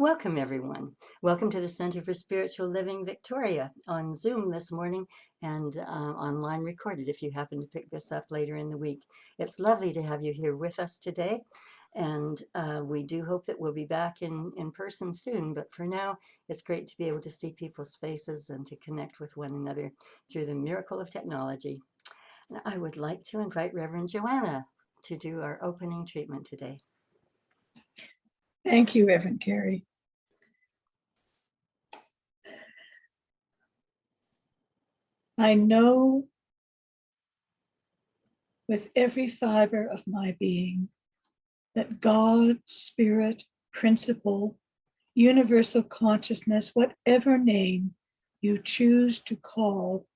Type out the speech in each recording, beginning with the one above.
Welcome, everyone. Welcome to the Center for Spiritual Living Victoria on Zoom this morning and online recorded if you happen to pick this up later in the week. It's lovely to have you here with us today. And we do hope that we'll be back in person soon. But for now, it's great to be able to see people's faces and to connect with one another through the miracle of technology. And I would like to invite Reverend Joanna to do our opening treatment today. Thank you, Reverend Carrie. I know with every fiber of my being that God, Spirit, Principle, Universal Consciousness, whatever name you choose to call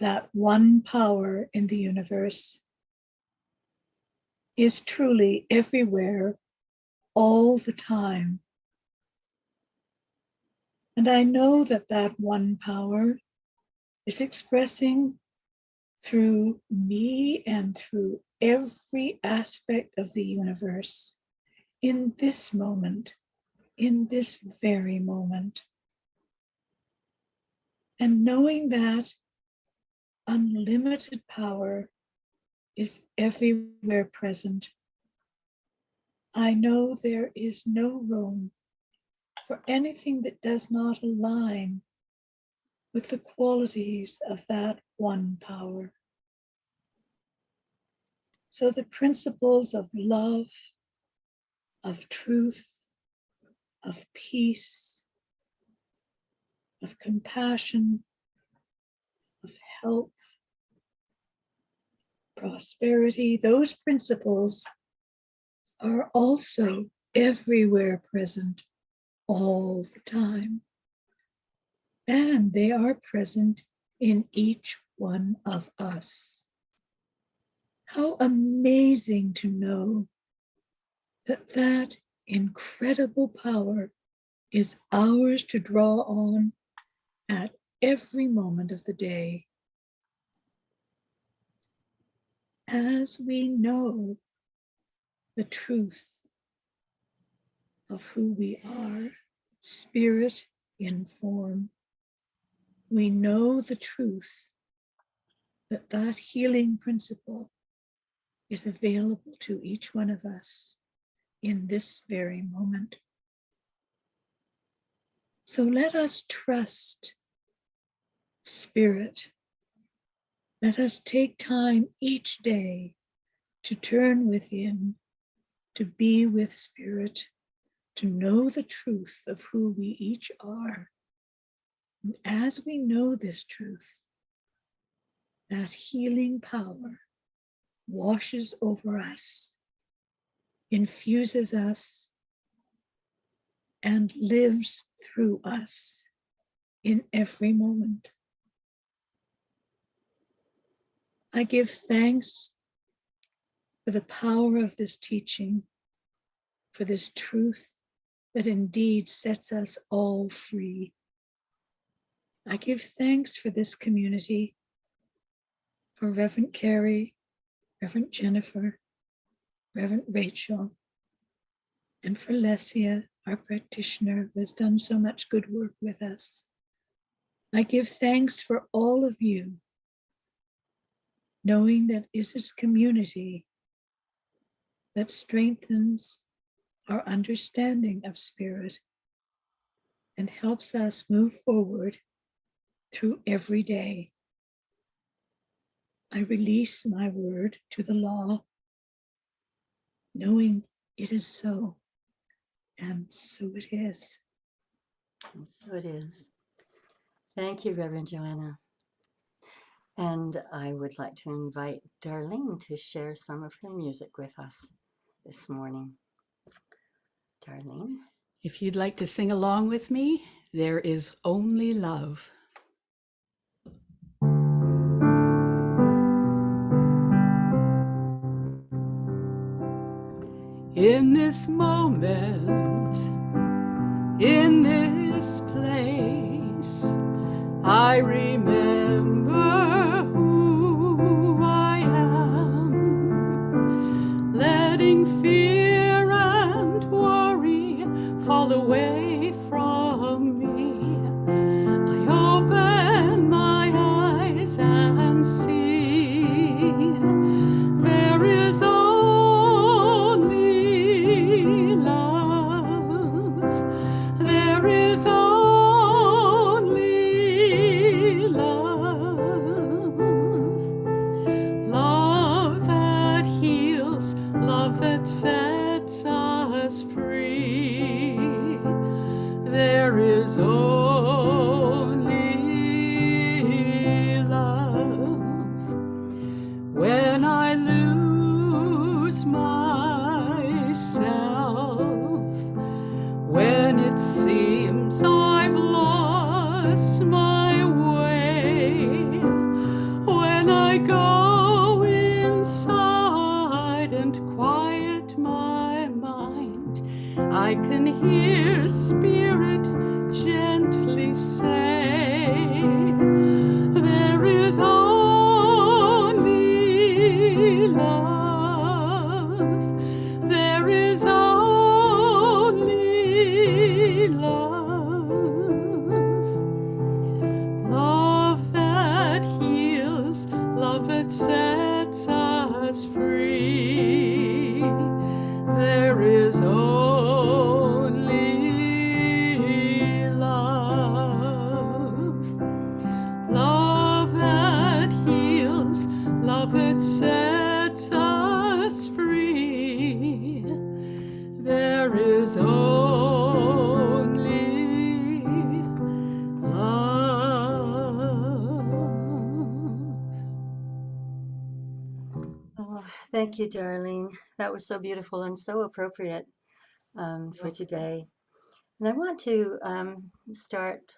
that one power in the universe, is truly everywhere, all the time. And I know that that one power is expressing through me and through every aspect of the universe in this moment, in this very moment. And knowing that unlimited power is everywhere present, I know there is no room for anything that does not align with the qualities of that one power. So the principles of love, of truth, of peace, of compassion, of health, prosperity, those principles are also everywhere present all the time. And they are present in each one of us. How amazing to know that that incredible power is ours to draw on at every moment of the day. As we know the truth of who we are, spirit in form, we know the truth that that healing principle is available to each one of us in this very moment. So let us trust Spirit. Let us take time each day to turn within, to be with Spirit, to know the truth of who we each are. And as we know this truth, that healing power washes over us, infuses us, and lives through us in every moment. I give thanks for the power of this teaching, for this truth that indeed sets us all free. I give thanks for this community, for Reverend Carrie, Reverend Jennifer, Reverend Rachel, and for Lesia, our practitioner, who has done so much good work with us. I give thanks for all of you, knowing that it is community that strengthens our understanding of Spirit and helps us move forward through every day. I release my word to the law, knowing it is so, and so it is. And so it is. Thank you, Reverend Joanna. And I would like to invite Darlene to share some of her music with us this morning. Darlene? If you'd like to sing along with me, there is only love. In this moment, in this place, I remember who I am, letting fear and worry fall away away from me. I open my eyes and see there is only love. There is only love. Love that heals, love that sets us free. There is only love. When I lose myself, when it seems I've lost my way, when I go inside and quiet my mind, I can hear Spirit gently say, there is only love. There is only love. Love that heals, love that sets us free. There is only love. Love that heals, love that sets us free. There is only love. Oh, thank you, Darlene. That was so beautiful and so appropriate for today. And I want to start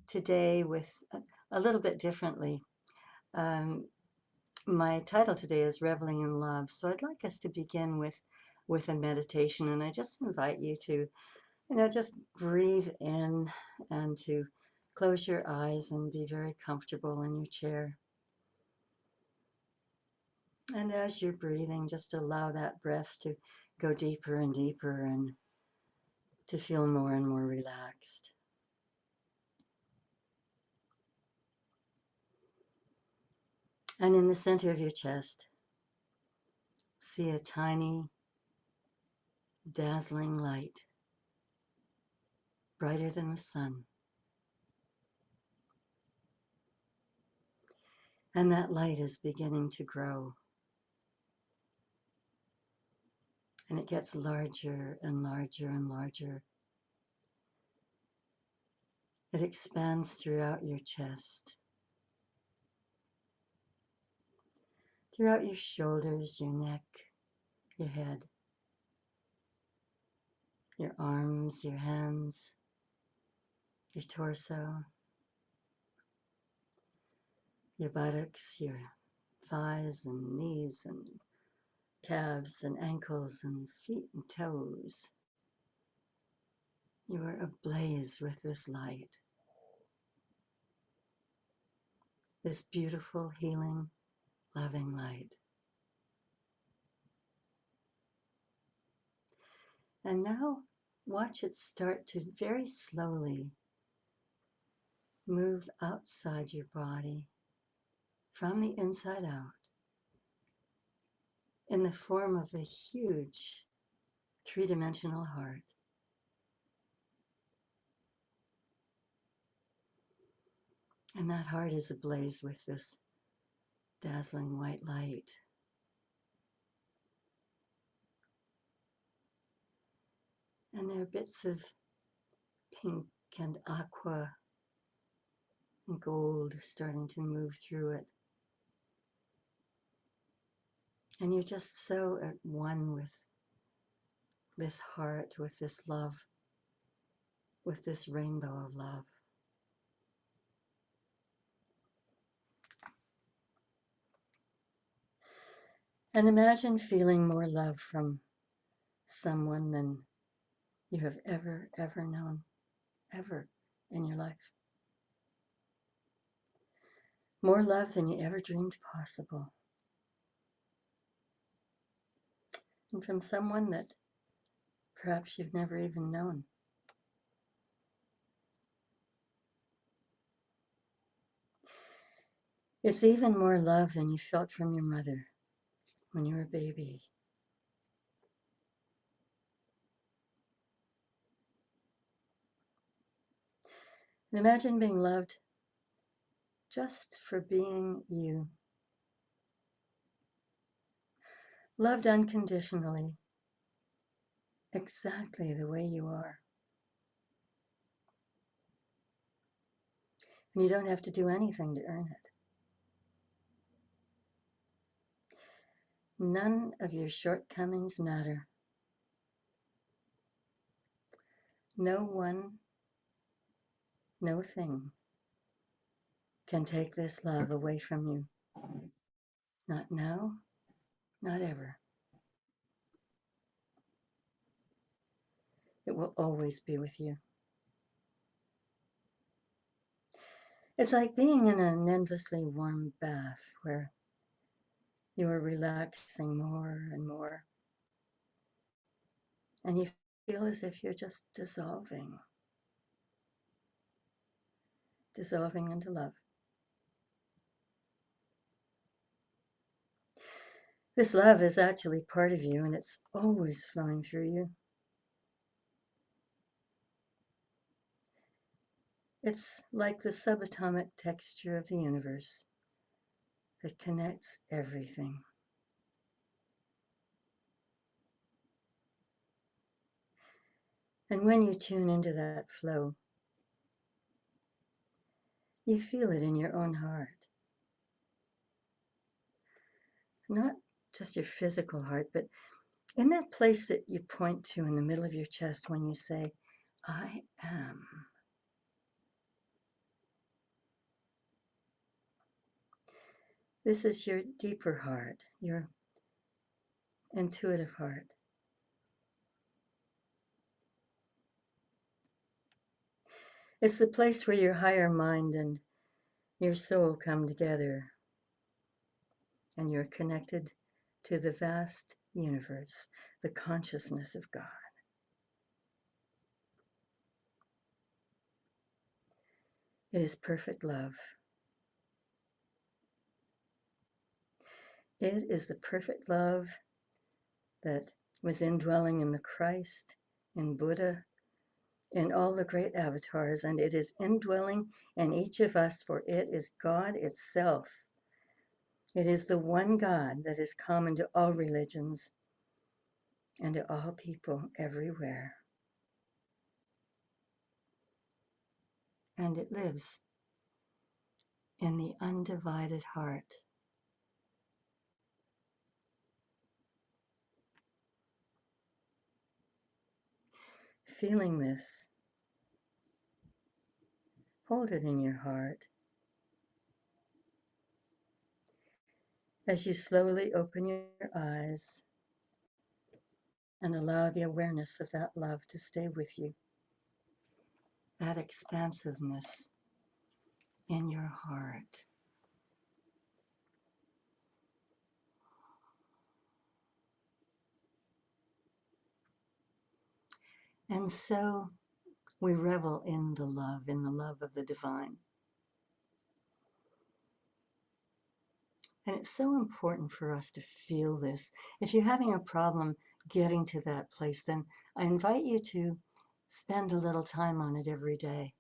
today with a little bit differently. My title today is Revelling in Love. So I'd like us to begin with a meditation. And I just invite you to, just breathe in and to close your eyes and be very comfortable in your chair. And as you're breathing, just allow that breath to go deeper and deeper and to feel more and more relaxed. And in the center of your chest, see a tiny, dazzling light, brighter than the sun. And that light is beginning to grow. And it gets larger and larger and larger. It expands throughout your chest, throughout your shoulders, your neck, your head, your arms, your hands, your torso, your buttocks, your thighs and knees and calves and ankles and feet and toes. You are ablaze with this light, this beautiful, healing, loving light. And now watch it start to very slowly move outside your body from the inside out in the form of a huge three-dimensional heart. And that heart is ablaze with this dazzling white light. And there are bits of pink and aqua and gold starting to move through it. And you're just so at one with this heart, with this love, with this rainbow of love. And imagine feeling more love from someone than you have ever known, ever in your life. More love than you ever dreamed possible. And from someone that perhaps you've never even known. It's even more love than you felt from your mother when you were a baby. And imagine being loved just for being you. Loved unconditionally, exactly the way you are. And you don't have to do anything to earn it. None of your shortcomings matter. No one, no thing can take this love away from you. Not now, not ever. It will always be with you. It's like being in an endlessly warm bath where you are relaxing more and more. And you feel as if you're just dissolving into love. This love is actually part of you, and it's always flowing through you. It's like the subatomic texture of the universe that connects everything. And when you tune into that flow, you feel it in your own heart. Not just your physical heart, but in that place that you point to in the middle of your chest when you say, I am. This is your deeper heart, your intuitive heart. It's the place where your higher mind and your soul come together, and you're connected to the vast universe, the consciousness of God. It is perfect love. It is the perfect love that was indwelling in the Christ, in Buddha, in all the great avatars, and it is indwelling in each of us, for it is God itself. It is the one God that is common to all religions and to all people everywhere. And it lives in the undivided heart. Feeling this, hold it in your heart as you slowly open your eyes and allow the awareness of that love to stay with you. That expansiveness in your heart. And so we revel in the love of the divine. And it's so important for us to feel this. If you're having a problem getting to that place, then I invite you to spend a little time on it every day.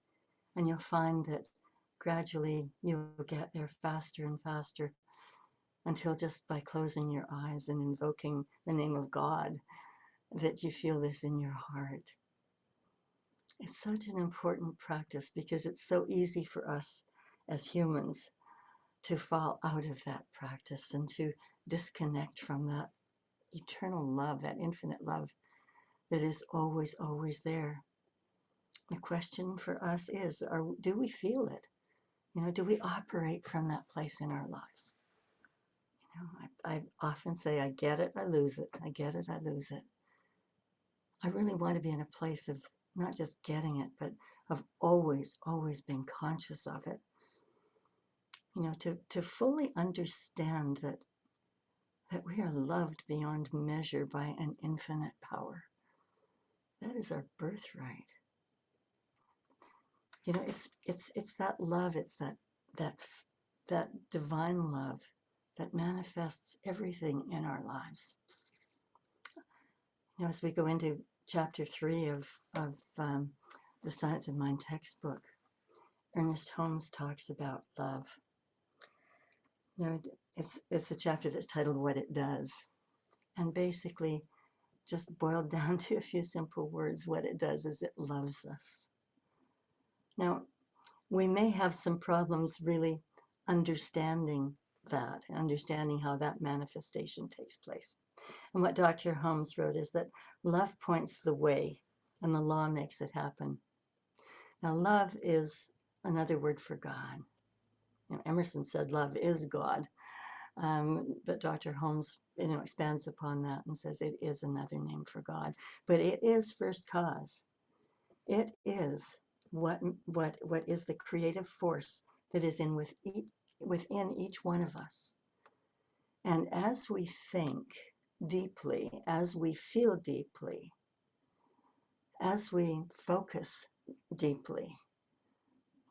And you'll find that gradually you'll get there faster and faster until just by closing your eyes and invoking the name of God, that you feel this in your heart. It's such an important practice because it's so easy for us as humans to fall out of that practice and to disconnect from that eternal love, that infinite love that is always, always there. The question for us is, do we feel it? Do we operate from that place in our lives? I often say, I get it, I lose it. I get it, I lose it. I really want to be in a place of not just getting it, but of always, always being conscious of it. To fully understand that we are loved beyond measure by an infinite power. That is our birthright. It's that love, it's that that divine love that manifests everything in our lives. You know, as we go into chapter 3 of the Science of Mind textbook, Ernest Holmes talks about love. You know, it's a chapter that's titled What It Does. And basically, just boiled down to a few simple words, what it does is it loves us. Now, we may have some problems really understanding that, understanding how that manifestation takes place. And what Dr. Holmes wrote is that love points the way and the law makes it happen. Now, love is another word for God. You know, Emerson said love is God. But Dr. Holmes, expands upon that and says it is another name for God. But it is first cause. It is what is the creative force that is within each one of us. And as we think deeply, as we feel deeply, as we focus deeply,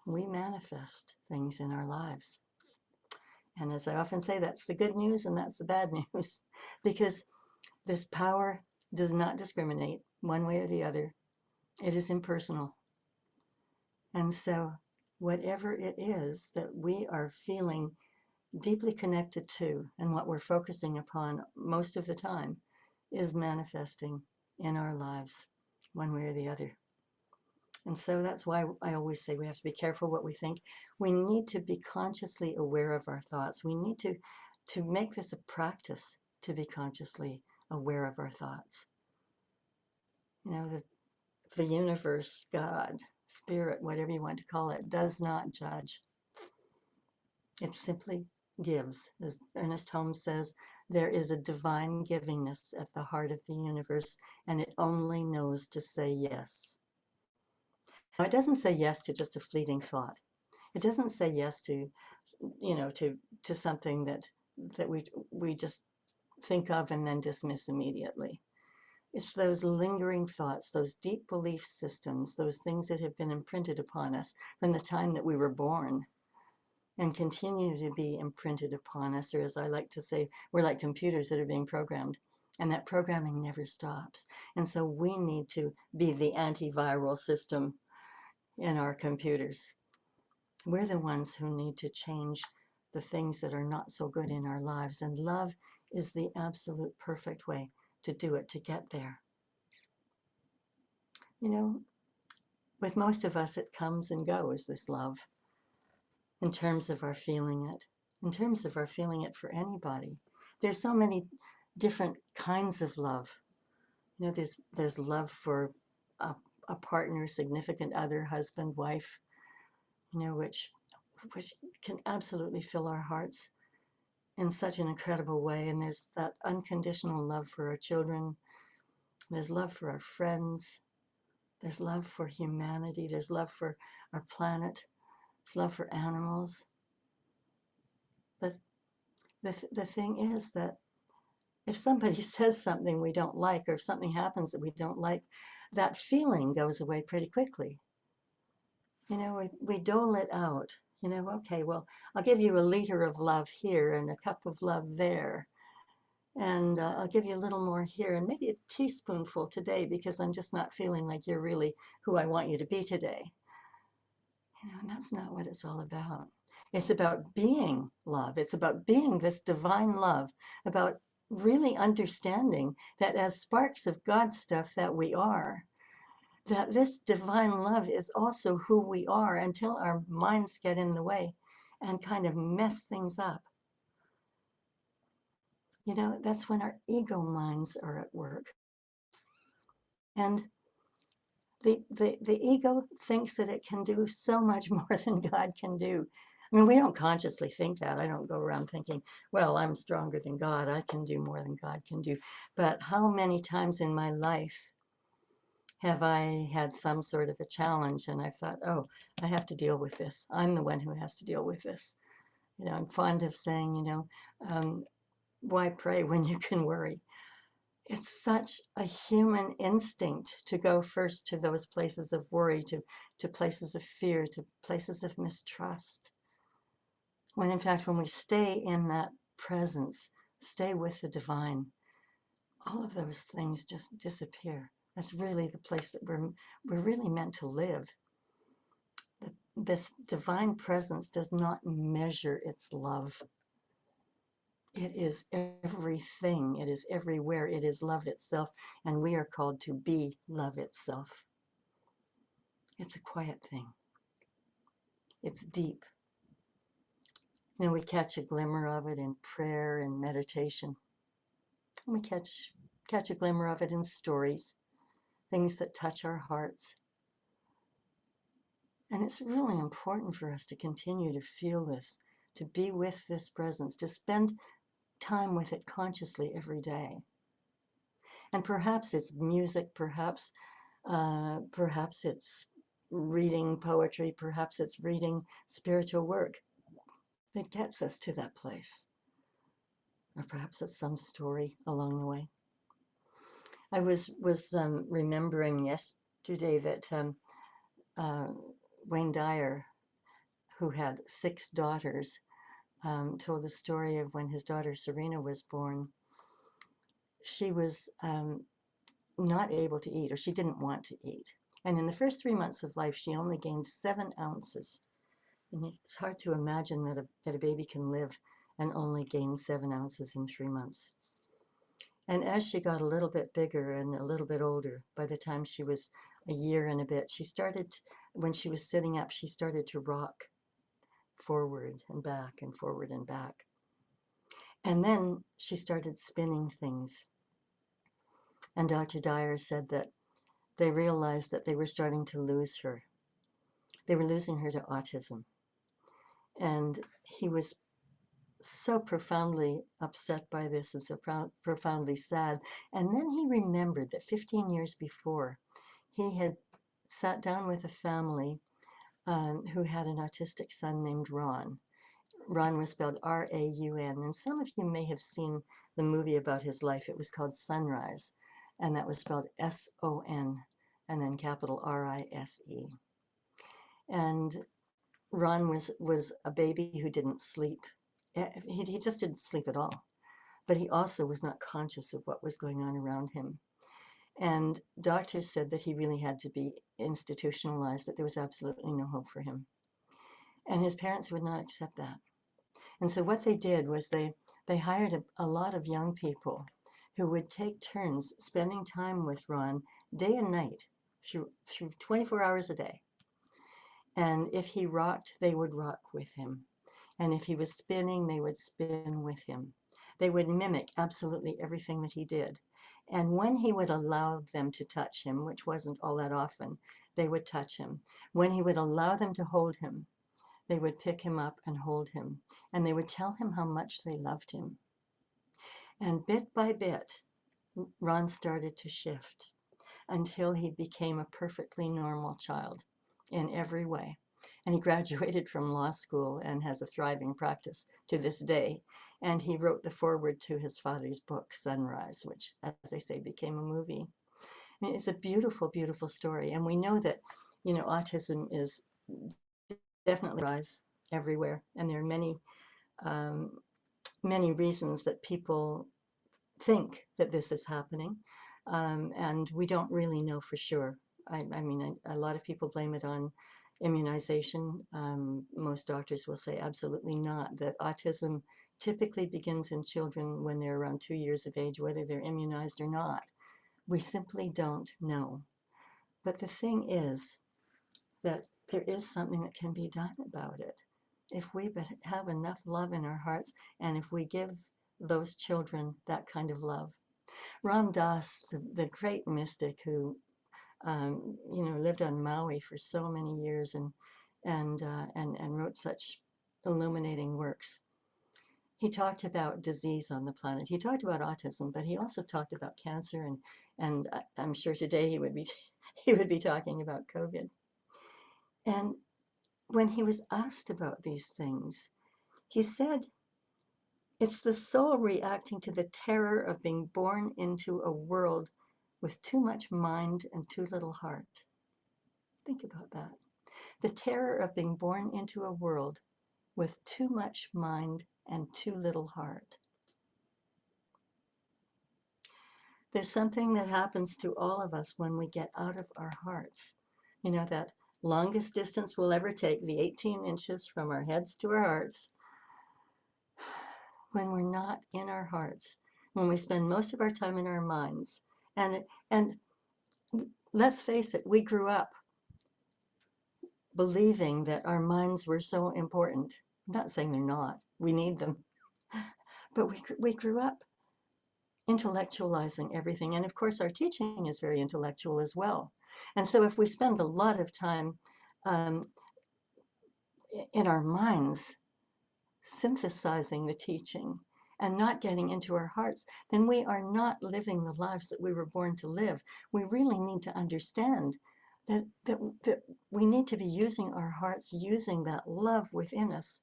we manifest things in our lives. And as I often say, that's the good news and that's the bad news, because this power does not discriminate one way or the other. It is impersonal. And so whatever it is that we are feeling deeply connected to and what we're focusing upon most of the time is manifesting in our lives one way or the other. And so that's why I always say we have to be careful what we think. We need to be consciously aware of our thoughts. We need to make this a practice to be consciously aware of our thoughts. You know, the universe, God, spirit, whatever you want to call it, does not judge. It simply gives. As Ernest Holmes says, there is a divine givingness at the heart of the universe, and it only knows to say yes. Now, it doesn't say yes to just a fleeting thought. It doesn't say yes to, to something that we just think of and then dismiss immediately. It's those lingering thoughts, those deep belief systems, those things that have been imprinted upon us from the time that we were born and continue to be imprinted upon us, or as I like to say, we're like computers that are being programmed, and that programming never stops. And so we need to be the antiviral system in our computers. We're the ones who need to change the things that are not so good in our lives, and love is the absolute perfect way to do it, to get there. You know, with most of us, it comes and goes, this love, in terms of our feeling it, for anybody. There's so many different kinds of love. You know, there's love for a partner, significant other, husband, wife, which can absolutely fill our hearts in such an incredible way. And there's that unconditional love for our children. There's love for our friends. There's love for humanity. There's love for our planet. There's love for animals. But the thing is that if somebody says something we don't like, or if something happens that we don't like, that feeling goes away pretty quickly. We dole it out. Okay, well, I'll give you a liter of love here and a cup of love there. And I'll give you a little more here and maybe a teaspoonful today because I'm just not feeling like you're really who I want you to be today. And that's not what it's all about. It's about being love. It's about being this divine love, about really understanding that as sparks of God stuff that we are, that this divine love is also who we are until our minds get in the way and kind of mess things up. That's when our ego minds are at work. And the ego thinks that it can do so much more than God can do. I mean, we don't consciously think that. I don't go around thinking, well, I'm stronger than God. I can do more than God can do. But how many times in my life have I had some sort of a challenge and I thought, oh, I have to deal with this. I'm the one who has to deal with this. I'm fond of saying, why pray when you can worry? It's such a human instinct to go first to those places of worry, to places of fear, to places of mistrust, When in fact, when we stay in that presence, stay with the divine, all of those things just disappear. That's really the place that we're really meant to live. This divine presence does not measure its love. It is everything. It is everywhere. It is love itself. And we are called to be love itself. It's a quiet thing. It's deep. You know, we catch a glimmer of it in prayer and meditation. And we catch a glimmer of it in stories, things that touch our hearts. And it's really important for us to continue to feel this, to be with this presence, to spend time with it consciously every day. And perhaps it's music, perhaps it's reading poetry, perhaps it's reading spiritual work that gets us to that place. Or perhaps it's some story along the way. I was remembering yesterday that Wayne Dyer, who had 6 daughters, told the story of when his daughter Serena was born. She was not able to eat, or she didn't want to eat. And in the first 3 months of life, she only gained 7 ounces. And it's hard to imagine that a baby can live and only gain 7 ounces in 3 months. And as she got a little bit bigger and a little bit older, by the time she was a year and a bit, she started, when she was sitting up, she started to rock forward and back and forward and back. And then she started spinning things. And Dr. Dyer said that they realized that they were starting to lose her. They were losing her to autism. And he was so profoundly upset by this and so profoundly sad. And then he remembered that 15 years before, he had sat down with a family who had an autistic son named Ron. Ron was spelled R-A-U-N, and some of you may have seen the movie about his life. It was called Sunrise, and that was spelled S-O-N, and then capital R-I-S-E. And Ron was a baby who didn't sleep. He just didn't sleep at all, but he also was not conscious of what was going on around him. And doctors said that he really had to be institutionalized, that there was absolutely no hope for him. And his parents would not accept that. And so what they did was they hired a lot of young people who would take turns spending time with Ron day and night through 24 hours a day. And if he rocked, they would rock with him. And if he was spinning, they would spin with him. They would mimic absolutely everything that he did. And when he would allow them to touch him, which wasn't all that often, they would touch him. When he would allow them to hold him, they would pick him up and hold him. And they would tell him how much they loved him. And bit by bit, Ron started to shift until he became a perfectly normal child in every way. And he graduated from law school and has a thriving practice to this day. And he wrote the foreword to his father's book, Sunrise, which, as I say, became a movie. I mean, it's a beautiful, beautiful story. And we know that, you know, autism is definitely rise everywhere. And there are many reasons that people think that this is happening. And we don't really know for sure. I mean, a lot of people blame it on immunization. Most doctors will say absolutely not, that autism typically begins in children when they're around 2 years of age, whether they're immunized or not. We simply don't know. But the thing is that there is something that can be done about it. If we have enough love in our hearts, and if we give those children that kind of love. Ram Dass, the great mystic who lived on Maui for so many years and wrote such illuminating works. He talked about disease on the planet. He talked about autism, but he also talked about cancer, and I'm sure today he would be talking about COVID. And when he was asked about these things, he said, "It's the soul reacting to the terror of being born into a world with too much mind and too little heart." Think about that. The terror of being born into a world with too much mind and too little heart. There's something that happens to all of us when we get out of our hearts. You know, that longest distance we'll ever take, the 18 inches from our heads to our hearts, when we're not in our hearts, when we spend most of our time in our minds. And let's face it, we grew up believing that our minds were so important. I'm not saying they're not. We need them. But we grew up intellectualizing everything. And of course, our teaching is very intellectual as well. And so if we spend a lot of time um, in our minds synthesizing the teaching and not getting into our hearts, then we are not living the lives that we were born to live. We really need to understand that we need to be using our hearts, using that love within us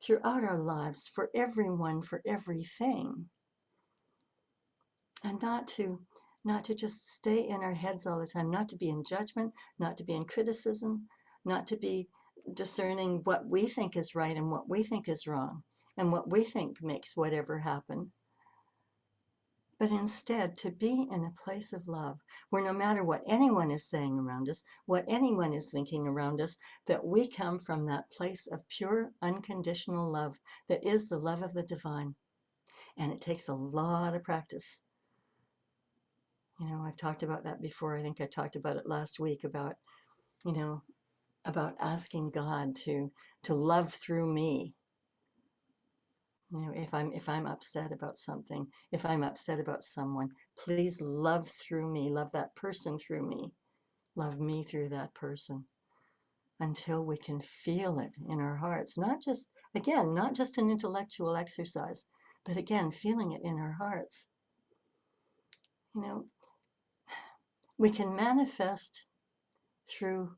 throughout our lives, for everyone, for everything, and not to just stay in our heads all the time, not to be in judgment, not to be in criticism, not to be discerning what we think is right and what we think is wrong and what we think makes whatever happen, but instead to be in a place of love where no matter what anyone is saying around us, what anyone is thinking around us, that we come from that place of pure, unconditional love that is the love of the divine. And it takes a lot of practice. You know, I've talked about that before. I think I talked about it last week about, you know, about asking God to love through me. You know, if I'm upset about something, if I'm upset about someone, please love through me, love that person through me, love me through that person, until we can feel it in our hearts. Not just, again, not just an intellectual exercise, but again, feeling it in our hearts. You know, we can manifest through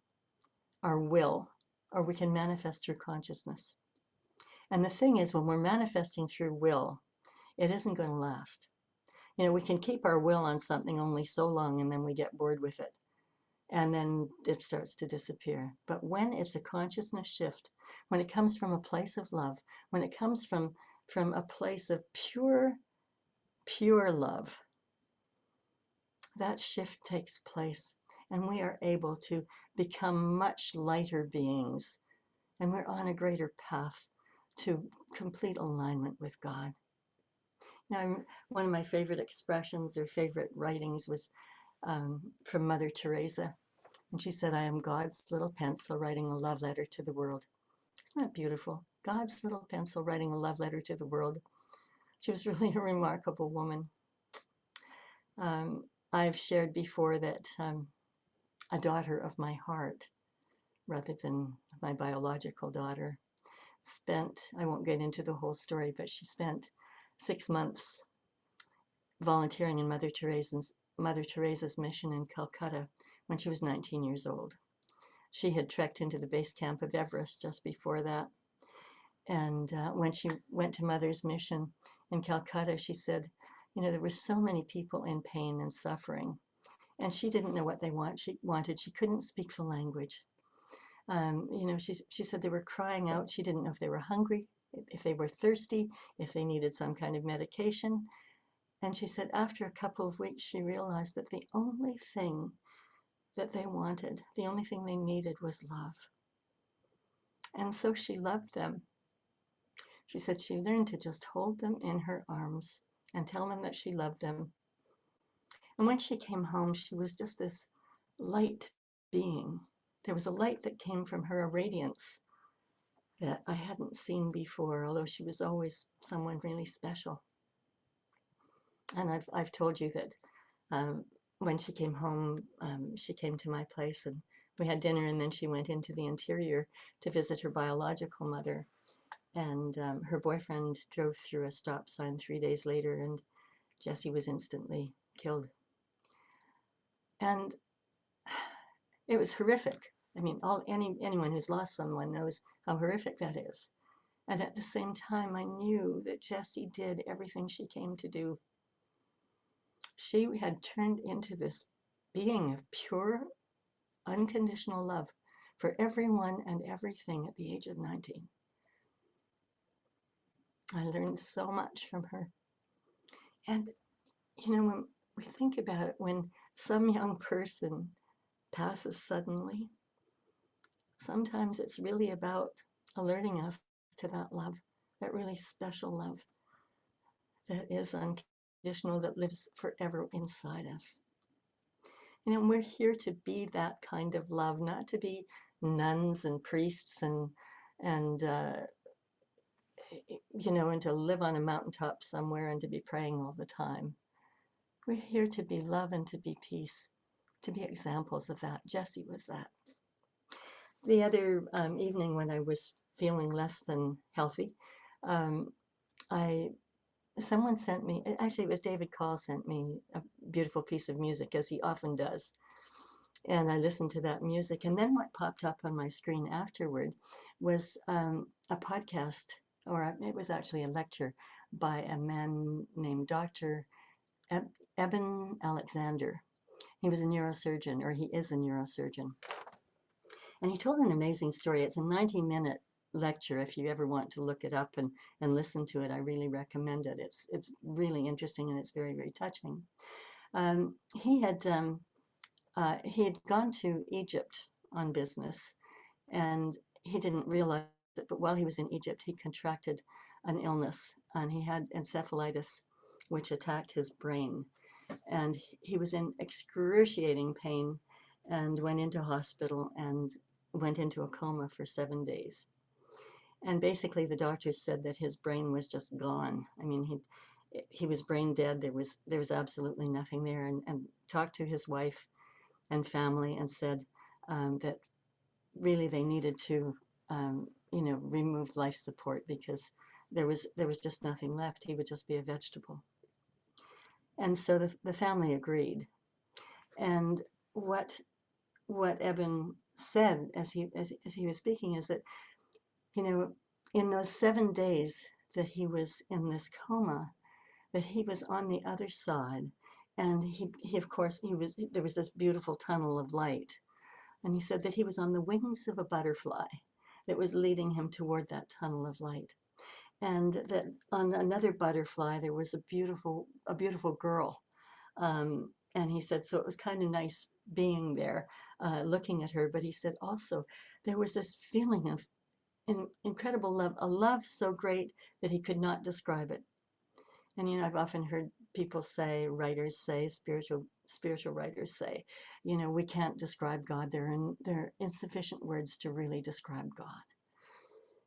our will, or we can manifest through consciousness. And the thing is, when we're manifesting through will, it isn't going to last. You know, we can keep our will on something only so long, and then we get bored with it. And then it starts to disappear. But when it's a consciousness shift, when it comes from a place of love, when it comes from a place of pure love, that shift takes place. And we are able to become much lighter beings. And we're on a greater path to complete alignment with God. Now, one of my favorite expressions or favorite writings was from Mother Teresa. And she said, "I am God's little pencil writing a love letter to the world." Isn't that beautiful? God's little pencil writing a love letter to the world. She was really a remarkable woman. I've shared before that a daughter of my heart, rather than my biological daughter, I won't get into the whole story, but she spent 6 months volunteering in Mother Teresa's mission in Calcutta when she was 19 years old. She had trekked into the base camp of Everest just before that. And when she went to Mother's mission in Calcutta, she said, you know, there were so many people in pain and suffering, and she didn't know what they wanted. She couldn't speak the language. You know, she said they were crying out. She didn't know if they were hungry, if they were thirsty, if they needed some kind of medication. And she said after a couple of weeks, she realized that the only thing that they wanted, the only thing they needed, was love. And so she loved them. She said she learned to just hold them in her arms and tell them that she loved them. And when she came home, she was just this light being. There was a light that came from her, a radiance that I hadn't seen before, although she was always someone really special. And I've told you that when she came home, she came to my place and we had dinner, and then she went into the interior to visit her biological mother. And her boyfriend drove through a stop sign 3 days later, and Jessie was instantly killed. And it was horrific. I mean, anyone who's lost someone knows how horrific that is. And at the same time, I knew that Jessie did everything she came to do. She had turned into this being of pure, unconditional love for everyone and everything at the age of 19. I learned so much from her. And, when we think about it, when some young person passes suddenly, sometimes it's really about alerting us to that love, that really special love that is unconditional, that lives forever inside us. We're here to be that kind of love, not to be nuns and priests and and to live on a mountaintop somewhere and to be praying all the time. We're here to be love and to be peace, to be examples of that. Jessie was that. The other evening when I was feeling less than healthy, um, I someone sent me, actually it was David Call sent me a beautiful piece of music, as he often does. And I listened to that music. And then what popped up on my screen afterward was a podcast, or it was actually a lecture by a man named Dr. Eben Alexander. He was a neurosurgeon, or he is a neurosurgeon. And he told an amazing story. It's a 90-minute lecture. If you ever want to look it up and listen to it, I really recommend it. It's really interesting and it's very, very touching. He had gone to Egypt on business, and he didn't realize it, but while he was in Egypt, he contracted an illness, and he had encephalitis, which attacked his brain. And he was in excruciating pain and went into hospital and went into a coma for 7 days. And basically, the doctors said that his brain was just gone. I mean, he was brain dead. There was absolutely nothing there. And talked to his wife and family and said that really they needed to remove life support because there was just nothing left. He would just be a vegetable. And so the family agreed. And what Eben said as he was speaking is that, in those 7 days that he was in this coma, that he was on the other side, and he of course there was this beautiful tunnel of light, and he said that he was on the wings of a butterfly that was leading him toward that tunnel of light, and that on another butterfly there was a beautiful girl. And he said, so it was kind of nice being there, looking at her. But he said also there was this feeling of incredible love, a love so great that he could not describe it. And I've often heard people say, writers say, spiritual writers say, we can't describe God. There are insufficient words to really describe God.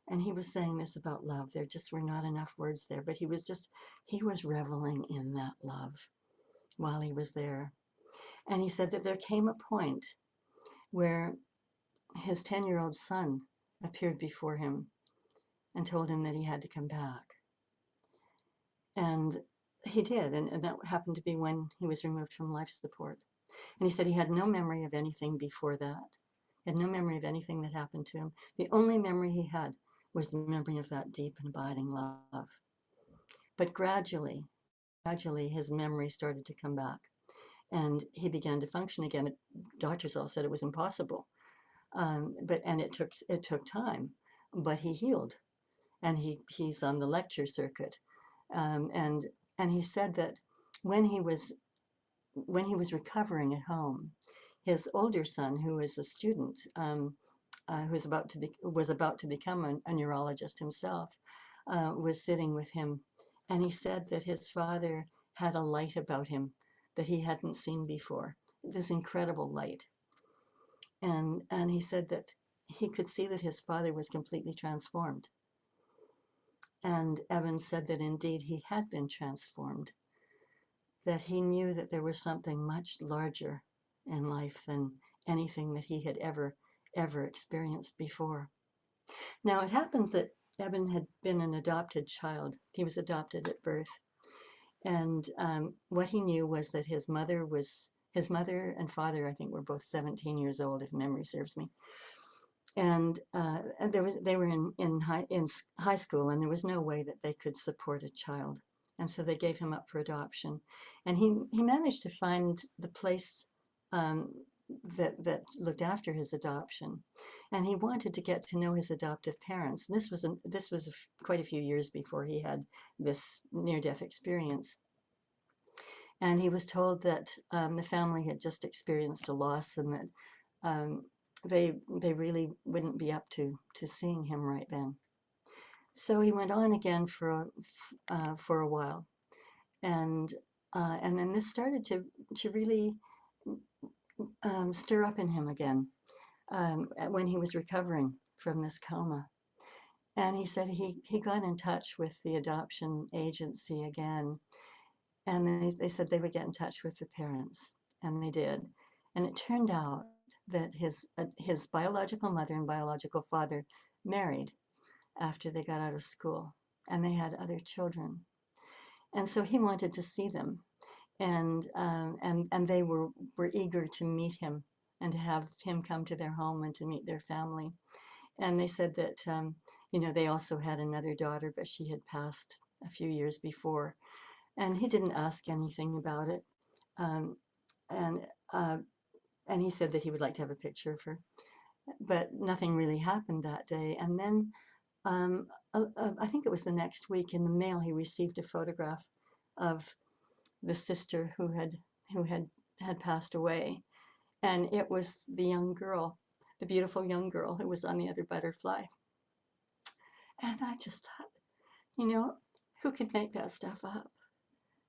And he was saying this about love. There just were not enough words there. But he was reveling in that love while he was there. And he said that there came a point where his 10-year-old son appeared before him and told him that he had to come back. And he did, and that happened to be when he was removed from life support. And he said he had no memory of anything before that. He had no memory of anything that happened to him. The only memory he had was the memory of that deep and abiding love. But gradually, his memory started to come back, and he began to function again. The doctors all said it was impossible, but it took time, but he healed, and he's on the lecture circuit, and he said that when he was recovering at home, his older son, who is a student, who was about to become a neurologist himself, was sitting with him, and he said that his father had a light about him that he hadn't seen before, this incredible light. And he said that he could see that his father was completely transformed. And Evan said that indeed he had been transformed, that he knew that there was something much larger in life than anything that he had ever experienced before. Now, it happened that Evan had been an adopted child. He was adopted at birth. And what he knew was that his mother and father, I think, were both 17 years old, if memory serves me. And they were in high school, and there was no way that they could support a child. And so they gave him up for adoption. And he managed to find the place that looked after his adoption, and he wanted to get to know his adoptive parents. This was quite a few years before he had this near-death experience, and he was told that the family had just experienced a loss, and that um, they really wouldn't be up to seeing him right then. So he went on again for a while, and then this started to really stir up in him again when he was recovering from this coma. And he said he got in touch with the adoption agency again, and they said they would get in touch with the parents, and they did. And it turned out that his biological mother and biological father married after they got out of school, and they had other children. And so he wanted to see them, and they were eager to meet him and to have him come to their home and to meet their family. And they said that they also had another daughter, but she had passed a few years before, and he didn't ask anything about it. Um, and uh, and he said that he would like to have a picture of her, but nothing really happened that day. And then I think it was the next week in the mail, he received a photograph of the sister who had passed away, and it was the young girl, the beautiful young girl who was on the other butterfly. And I just thought, who could make that stuff up?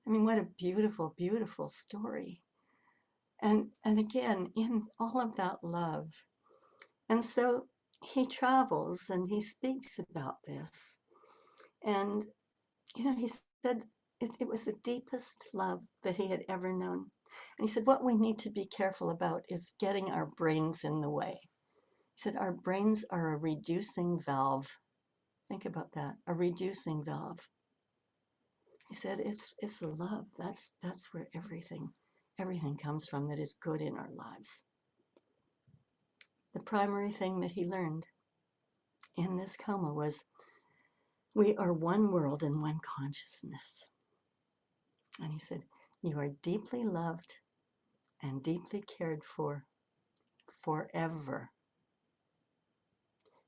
I mean, what a beautiful, beautiful story. And again, in all of that love. And so he travels and he speaks about this. And, he said it was the deepest love that he had ever known. And he said, what we need to be careful about is getting our brains in the way. He said, our brains are a reducing valve. Think about that, a reducing valve. He said, it's the love. That's where everything comes from that is good in our lives. The primary thing that he learned in this coma was we are one world and one consciousness. And he said, you are deeply loved and deeply cared for forever.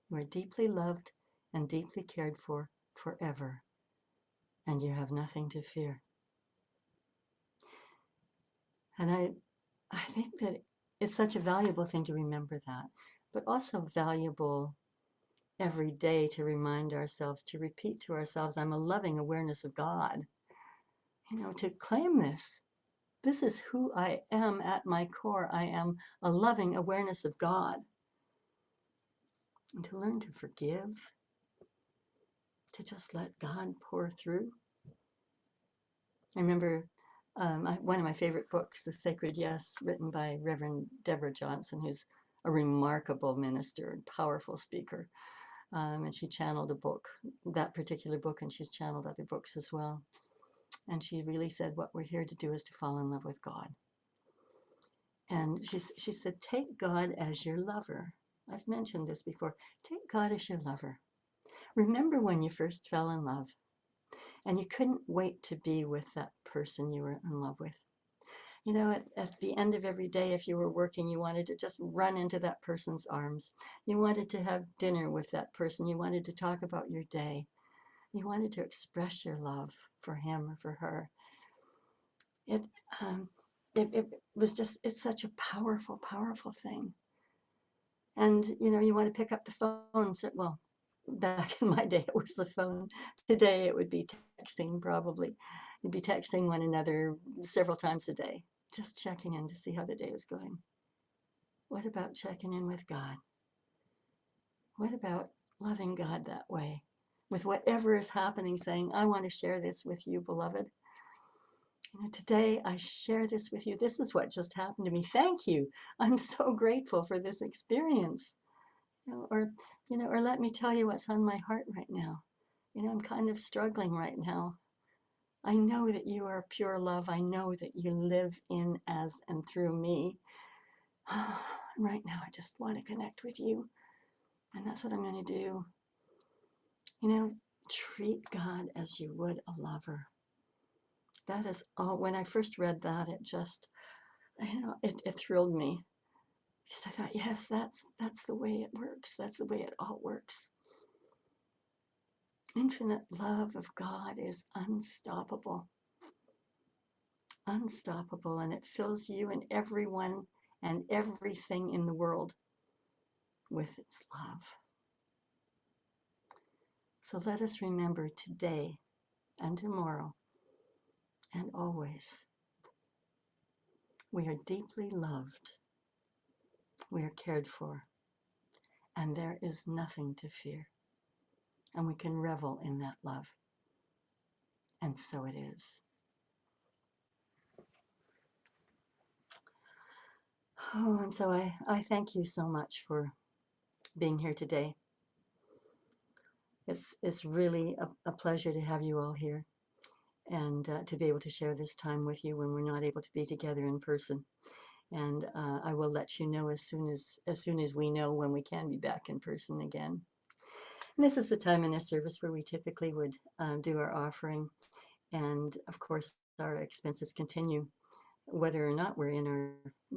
You are deeply loved and deeply cared for forever, and you have nothing to fear. And I think that it's such a valuable thing to remember that, but also valuable every day to remind ourselves, to repeat to ourselves, I'm a loving awareness of God. To claim this. This is who I am at my core. I am a loving awareness of God. And to learn to forgive, to just let God pour through. I remember one of my favorite books, The Sacred Yes, written by Reverend Deborah Johnson, who's a remarkable minister and powerful speaker. And she channeled a book, that particular book, and she's channeled other books as well. And she really said, what we're here to do is to fall in love with God. And she said, take God as your lover. I've mentioned this before. Take God as your lover. Remember when you first fell in love and you couldn't wait to be with that person you were in love with. At the end of every day, if you were working, you wanted to just run into that person's arms. You wanted to have dinner with that person. You wanted to talk about your day. You wanted to express your love for him or for her. It was just, it's such a powerful, powerful thing. And, you want to pick up the phone. So, well, back in my day, it was the phone. Today, it would be texting, probably. You'd be texting one another several times a day, just checking in to see how the day was going. What about checking in with God? What about loving God that way? With whatever is happening, saying, I want to share this with you, beloved. Today, I share this with you. This is what just happened to me. Thank you. I'm so grateful for this experience. Or let me tell you what's on my heart right now. I'm kind of struggling right now. I know that you are pure love. I know that you live in, as, and through me. Right now, I just want to connect with you. And that's what I'm going to do. Treat God as you would a lover. That is all. When I first read that, it just, it thrilled me. Because I thought, yes, that's the way it works. That's the way it all works. Infinite love of God is unstoppable. Unstoppable, and it fills you and everyone and everything in the world with its love. So let us remember today and tomorrow and always, we are deeply loved, we are cared for, and there is nothing to fear. And we can revel in that love. And so it is. Oh, and so I thank you so much for being here today. It's really a pleasure to have you all here and to be able to share this time with you when we're not able to be together in person. And I will let you know as soon as we know when we can be back in person again. And this is the time in a service where we typically would do our offering, and of course our expenses continue whether or not we're in our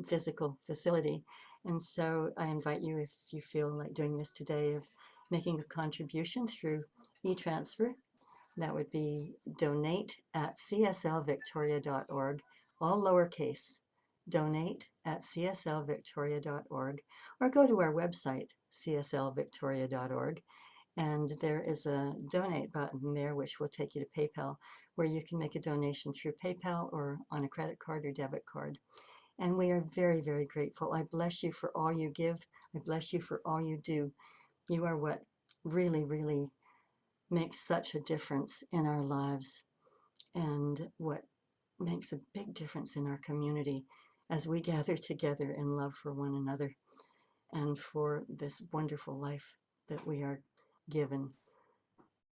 physical facility. And so I invite you, if you feel like doing this today, of making a contribution through e-transfer. That would be donate@cslvictoria.org, all lowercase, donate@cslvictoria.org, or go to our website, cslvictoria.org, and there is a donate button there which will take you to PayPal, where you can make a donation through PayPal or on a credit card or debit card. And we are very, very grateful. I bless you for all you give. I bless you for all you do. You are what really, really makes such a difference in our lives, and what makes a big difference in our community as we gather together in love for one another and for this wonderful life that we are given,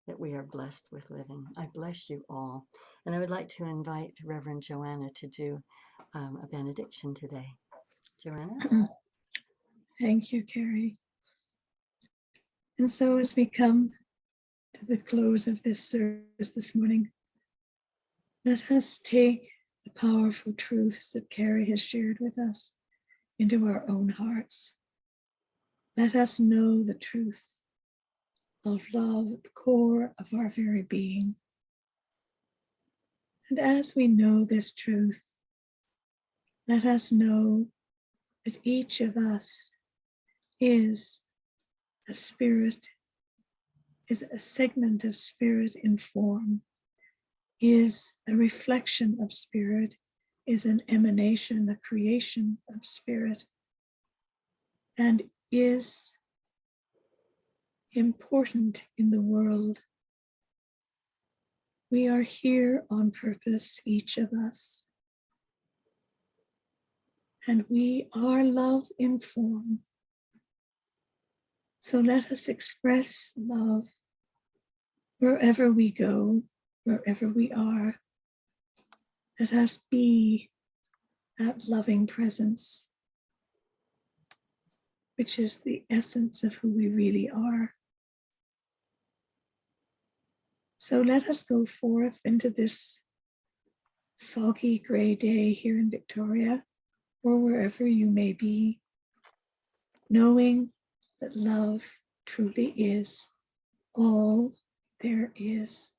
that we are blessed with living. I bless you all. And I would like to invite Reverend Joanna to do a benediction today. Joanna? Thank you, Carrie. And so as we come to the close of this service this morning, let us take the powerful truths that Carrie has shared with us into our own hearts. Let us know the truth of love at the core of our very being. And as we know this truth, let us know that each of us is a spirit, is a segment of spirit in form, is a reflection of spirit, is an emanation, a creation of spirit, and is important in the world. We are here on purpose, each of us, and we are love in form. So let us express love wherever we go, wherever we are. Let us be that loving presence, which is the essence of who we really are. So let us go forth into this foggy gray day here in Victoria, or wherever you may be, knowing that love truly is all there is,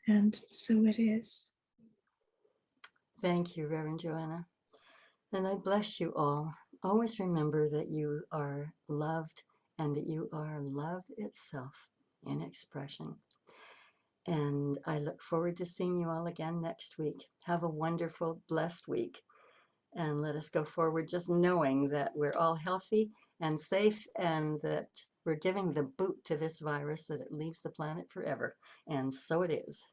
and so it is. Thank you, Reverend Joanna. And I bless you all. Always remember that you are loved and that you are love itself in expression. And I look forward to seeing you all again next week. Have a wonderful, blessed week. And let us go forward just knowing that we're all healthy and safe, and that we're giving the boot to this virus, that it leaves the planet forever. And so it is.